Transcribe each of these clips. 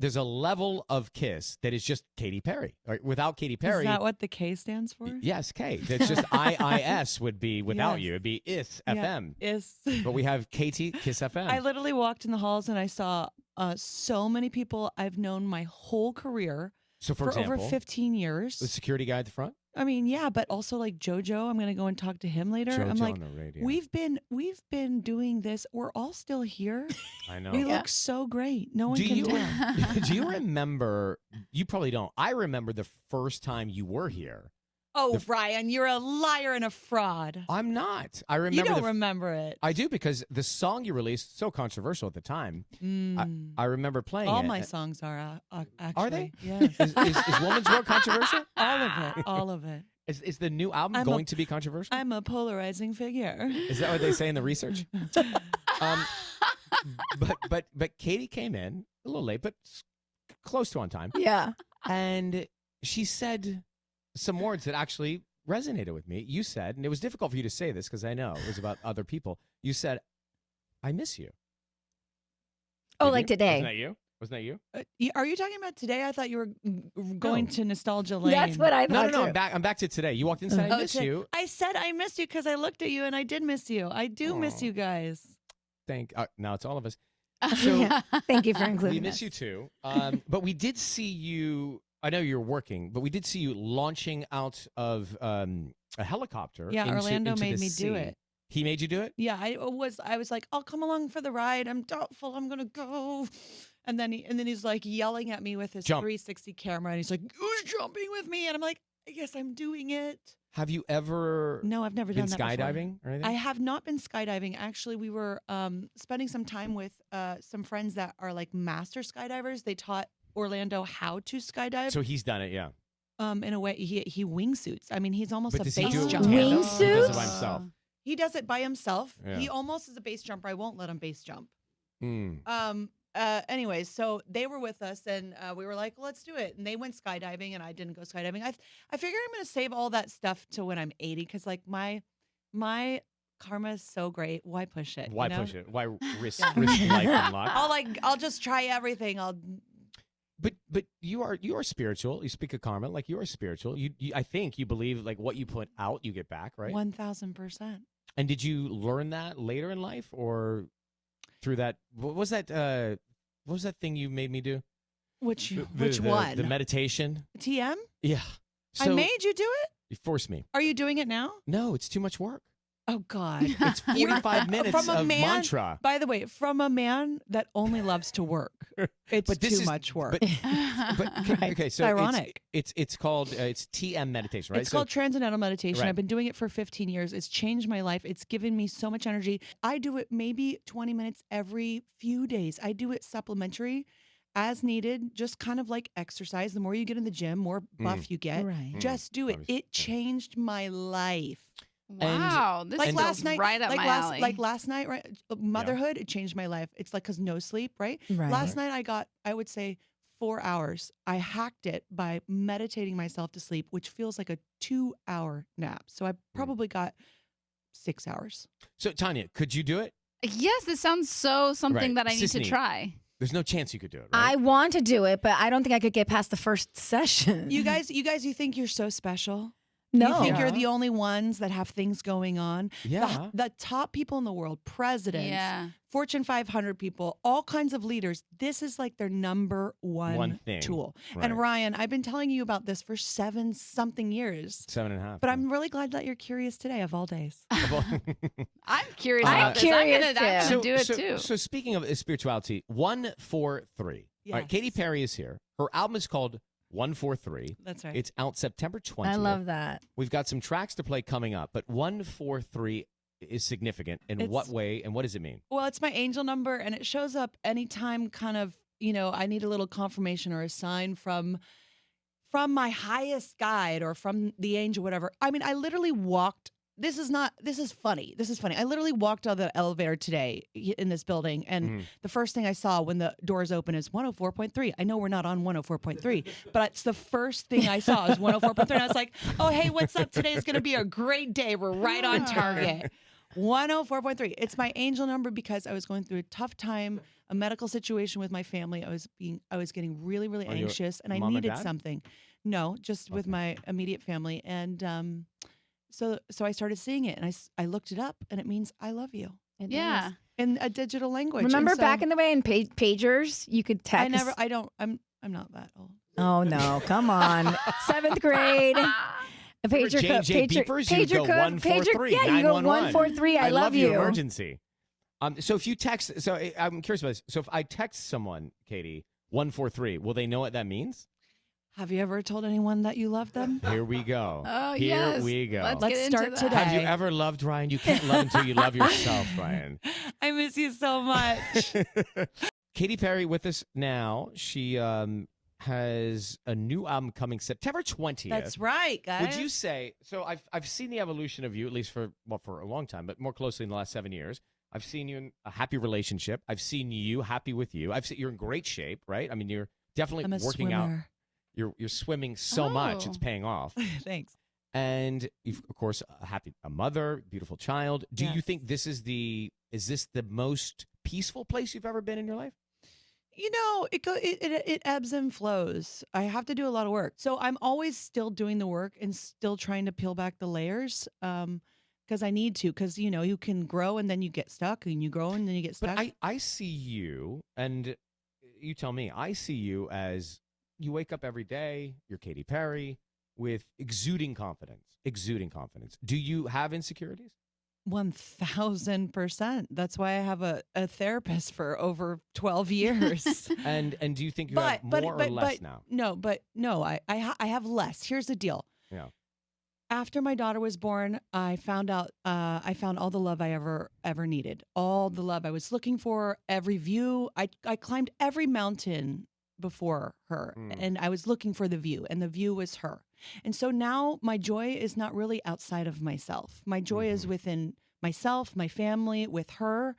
there's a level of kiss that is just Katy Perry. Right? Without Katy Perry. Is that what the K stands for? Yes, K. That's just IIS would be without Yes. you. It'd be IS Yeah, FM. Is. But we have Katy Kiss FM. I literally walked in the halls and I saw so many people I've known my whole career So for over example, 15 years. the security guy at the front. I mean, yeah, but also like JoJo. I'm gonna go and talk to him later. I'm JoJo like, on the radio. we've been doing this. We're all still here. I know. We look so great. No one Do can you tell. do you remember? You probably don't. I remember the first time you were here. Oh, Ryan, you're a liar and a fraud. I'm not. I remember. You don't remember it. I do because the song you released so controversial at the time. I remember playing all it. my songs are actually. Are they? Yes. Is Woman's World controversial? All of it. All of it. Is the new album going to be controversial? I'm a polarizing figure. Is that what they say in the research? But Katy came in a little late, but close to on time. Yeah. And she said some words that actually resonated with me. You said, and it was difficult for you to say this because I know it was about other people. You said, "I miss you." Oh, Did like you? today. Wasn't that you? Wasn't that you? Are you talking about today? I thought you were going No. to nostalgia lane. That's what I No, thought. no. too. I'm back to today. You walked in and said, "I miss you." I said I missed you because I looked at you and I did miss you. I do miss Aw. you guys. Now it's all of us. Yeah. Thank you for We including miss us. you too. But we did see you. I know you're working, but we did see you launching out of a helicopter. Yeah, Orlando into made the me do sea. it. He made you do it? Yeah, I was like, I'll come along for the ride. I'm doubtful I'm gonna go. And then he's like yelling at me with his Jump. 360 camera, and he's like, "Who's jumping with me?" And I'm like, "I guess I'm doing it." Have you ever No, I've never been done that before. skydiving or anything? I have not been skydiving. Actually, we were spending some time with some friends that are like master skydivers. They taught Orlando how to skydive. So he's done it, yeah. In a way, he wingsuits. I mean, he's almost But a does he base do it with jumper. tandem? Or Wingsuits? He does it by himself. He does it by himself. Yeah. He almost is a base jumper. I won't let him base jump. Mm. Anyways, so they were with us and we were like, let's do it. And they went skydiving and I didn't go skydiving. I figure I'm going to save all that stuff to when I'm 80 because like my karma is so great. Why push it? Why you know? push it? Why risk Yeah. life and luck? I'll just try everything. But you are spiritual. You speak of karma like you are spiritual. You I think you believe like what you put out, you get back, right? 1000%. And did you learn that later in life or through that? What was that? What was that thing you made me do? Which Which one? The meditation. TM? Yeah. I So made you do it? you forced me. Are you doing it now? No, it's too much work. Oh God. It's 45 minutes From a of man- mantra. By the way, from a man that only loves to work, it's But this too is- much work. But okay, so ironic. It's called it's TM meditation, right? It's called transcendental meditation. Right. I've been doing it for 15 years. It's changed my life. It's given me so much energy. I do it maybe 20 minutes every few days. I do it supplementary as needed, just kind of like exercise. The more you get in the gym, more buff you get. Right. Just do it. Obviously. It changed my life. Wow, this Like feels last night, right up like my last, alley. like last night, right? Motherhood, it changed my life. It's like because no sleep, right? Right. Last night I got, I would say, 4 hours. I hacked it by meditating myself to sleep, which feels like a 2-hour nap. So I probably got 6 hours. So Tanya, could you do it? Yes, this sounds so something Right. that I need to Sisney. try. There's no chance you could do it, I right? want to do it, but I don't think I could get past the first session. You guys, you think you're so special? no. You think you're Yeah. the only ones that have things going on? Yeah. The top people in the world, presidents, Yeah. Fortune 500 people, all kinds of leaders. This is like their number one thing. tool. Right. And Ryan, I've been telling you about this for 7-something years. 7.5. But I'm really glad that you're curious today of all days. I'm curious I'm about this. curious I'm gonna too. do it too. So speaking of spirituality, 143. All right, Yes. Katy Perry is here. Her album is called 143. That's right. It's out September 20th. I love that. We've got some tracks to play coming up, but 143 is significant. In what It's- way and what does it mean? Well, it's my angel number, and it shows up anytime kind of, I need a little confirmation or a sign from my highest guide or from the angel, whatever. I mean, I literally walked. This is funny. This is funny. I literally walked out of the elevator today in this building, and the first thing I saw when the doors open is 104.3. I know we're not on 104.3, but it's the first thing I saw is 104.3. And I was like, oh, hey, what's up? Today's going to be a great day. We're right on target. 104.3. It's my angel number because I was going through a tough time a medical situation with my family. I was getting really, really Are you anxious, and I mom and needed dad? something. No, just with Okay. my immediate family, and so I started seeing it, and I looked it up, and it means I love you It Yeah. does. in a digital language. Remember And so back in the way in pagers, you could text. I'm not that old. Oh no, come on. 7th grade. A Remember pager code. J&J beepers? You go 143, Yeah, you go 911. 143. I love you. Emergency. So if you text, I'm curious about this. So if I text someone, Katy, 143, will they know what that means? Have you ever told anyone that you love them? Here we go. Oh, Here yes. we go. Let's Let's get into start that. today. Have you ever loved Ryan? You can't love until you love yourself, Ryan. I miss you so much. Katy Perry with us now. She has a new album coming September 20th. That's right, guys. Would you say so? I've seen the evolution of you, at least for a long time, but more closely in the last 7 years. I've seen you in a happy relationship. I've seen you happy with you. I've seen you're in great shape, right? I mean, you're definitely I'm a working out. swimmer. You're swimming so much; Oh. it's paying off. Thanks. And you've, of course, a mother, beautiful child. Do you Yes. think this is the most peaceful place you've ever been in your life? You know, it ebbs and flows. I have to do a lot of work, so I'm always still doing the work and still trying to peel back the layers. Because I need to. Because you can grow and then you get stuck, and you grow and then you get stuck. But I see you, and you tell me, I see you as you wake up every day, you're Katy Perry, with exuding confidence. Do you have insecurities? 1000%. That's why I have a therapist for over 12 years. And do you think you have more or less now? No, I have less. Here's the deal. Yeah. After my daughter was born, I found out I found all the love I ever needed. All the love I was looking for, every view. I climbed every mountain before her, and I was looking for the view, and the view was her. And so now my joy is not really outside of myself. My joy is within myself, my family, with her.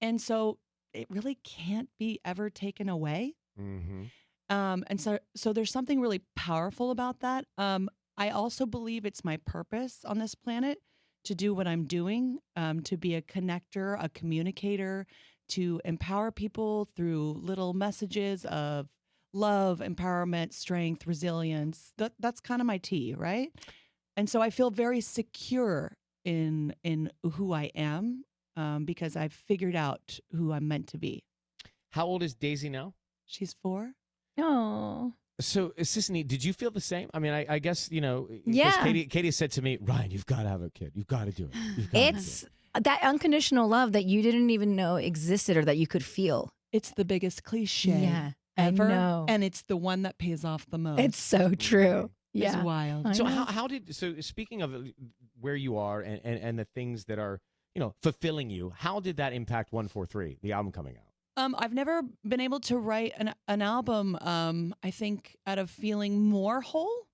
And so it really can't be ever taken away. Mm-hmm. And so there's something really powerful about that. I also believe it's my purpose on this planet to do what I'm doing, to be a connector, a communicator, to empower people through little messages of love, empowerment, strength, resilience. That's kind of my tea, right? And so I feel very secure in who I am, because I've figured out who I'm meant to be. How old is Daisy now? She's 4. Oh. So, Sisney, did you feel the same? I mean, I guess, 'cause Yeah. Katy said to me, Ryan, you've got to have a kid. You've got to do it. You've gotta do It's it." that unconditional love that you didn't even know existed or that you could feel. It's the biggest cliche Yeah, ever, I know. and it's the one that pays off the most. It's so true. It's Yeah. wild. I So know. so speaking of where you are and the things that are, fulfilling you, how did that impact 143, the album coming out? I've never been able to write an album, I think, out of feeling more whole,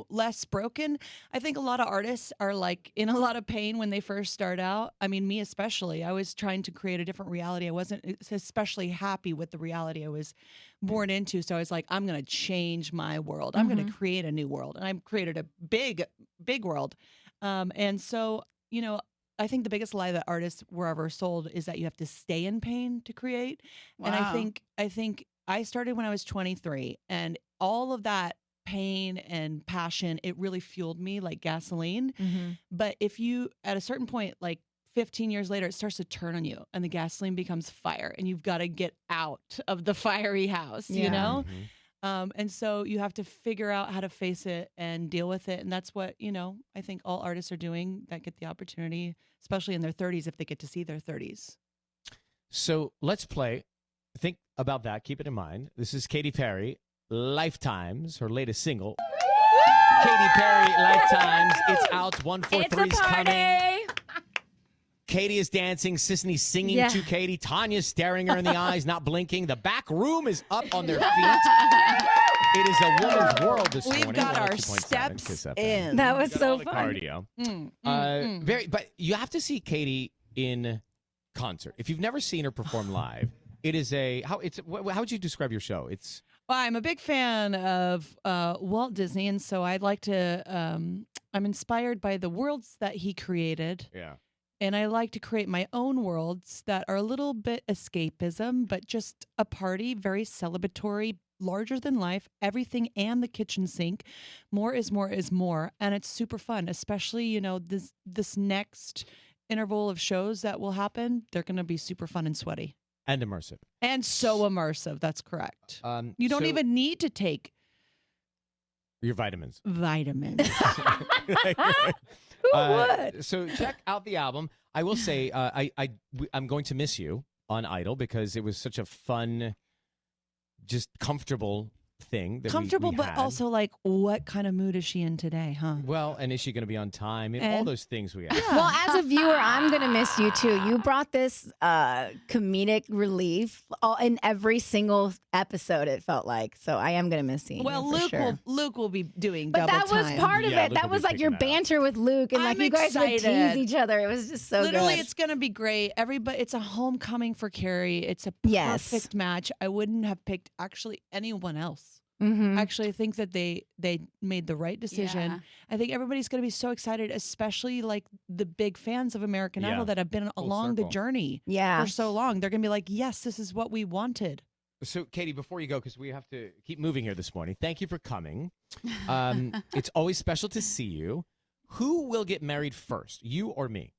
less broken. I think a lot of artists are like in a lot of pain when they first start out. I mean, me especially. I was trying to create a different reality. I wasn't especially happy with the reality I was born into. So I was like, I'm going to change my world. I'm going to create a new world. And I created a big, big world. And so, I think the biggest lie that artists were ever sold is that you have to stay in pain to create. And I think I started when I was 23, and all of that pain and passion, it really fueled me like gasoline. But if you, at a certain point, like 15 years later, it starts to turn on you and the gasoline becomes fire, and you've got to get out of the fiery house, Mhm. And so you have to figure out how to face it and deal with it. And that's what, I think all artists are doing that get the opportunity, especially in their 30s, if they get to see their 30s. So let's play. Think about that. Keep it in mind. This is Katy Perry, Lifetimes, her latest single. Katy Perry, Lifetimes. It's out. 143's It's a party. coming. Katy is dancing. Sisney singing Yeah. to Katy. Tanya's staring her in the eyes, not blinking. The back room is up on their feet. It is a woman's world this We've morning. got our 102.7 steps Kiss FM. in. That was Got so all the fun. cardio. But you have to see Katy in concert. If you've never seen her perform live, it is how would you describe your show? It's Well, I'm a big fan of Walt Disney, and so I'd like to. I'm inspired by the worlds that he created, yeah. And I like to create my own worlds that are a little bit escapism, but just a party, very celebratory, larger than life, everything and the kitchen sink. More is more is more. And it's super fun, especially, you know, this next interval of shows that will happen. They're going to be super fun and sweaty. And immersive. And so immersive. That's correct. You don't even need to take your vitamins. Vitamins. Who would? So check out the album. I will say I'm going to miss you on Idol because it was such a fun, just comfortable thing. That Comfortable, we but had. also like, what kind of mood is she in today, huh? Well, and is she going to be on time? And all And- those things we have. Well, as a viewer, I'm going to miss you too. You brought this comedic relief in every single episode, it felt like. So I am going to miss seeing Well, you for sure. Luke will be doing But double that was time. part of Yeah, it. Luke That will was be like your picking that up. banter with Luke, and like I'm you guys would tease excited. each other. It was just so Literally, good. it's going to be great. Everybody, it's a homecoming for Carrie. It's a Yes. perfect match. I wouldn't have picked actually anyone else. Mhm. Actually, I think that they made the right decision. Yeah. I think everybody's going to be so excited, especially like the big fans of American Yeah. Idol that have been Full along the circle. journey Yeah. for so long. They're going to be like, yes, this is what we wanted. So, Katy, before you go, because we have to keep moving here this morning, thank you for coming. It's always special to see you. Who will get married first, you or me?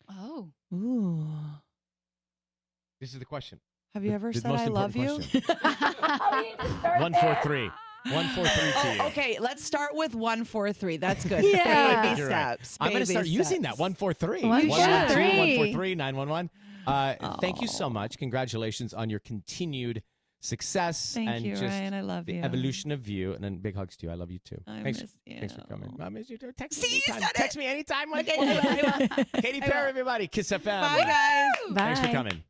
Oh. Ooh. This is the question. Have you ever The said most I love you? important question. 1, 4, 3. 1, 4, 3 to you. Oh, okay, let's start with 1, 4, 3. That's good. Yeah. Baby You're right. steps. I'm going to baby start using that. steps. 1, 4, 3. 1, 1, 4, 1, 2, 3. 1, 4, 3, 911. Thank you so much. Congratulations on your continued success Thank and you, just Ryan. I love the you. evolution of you. And then big hugs to you. I love you too. I Thanks, miss you. thanks for coming. I miss you too. Text See, me you anytime. said it. Text me anytime. Okay, I will. Katy Perry, everybody. Kiss FM. Bye, guys. Bye. Thanks for coming.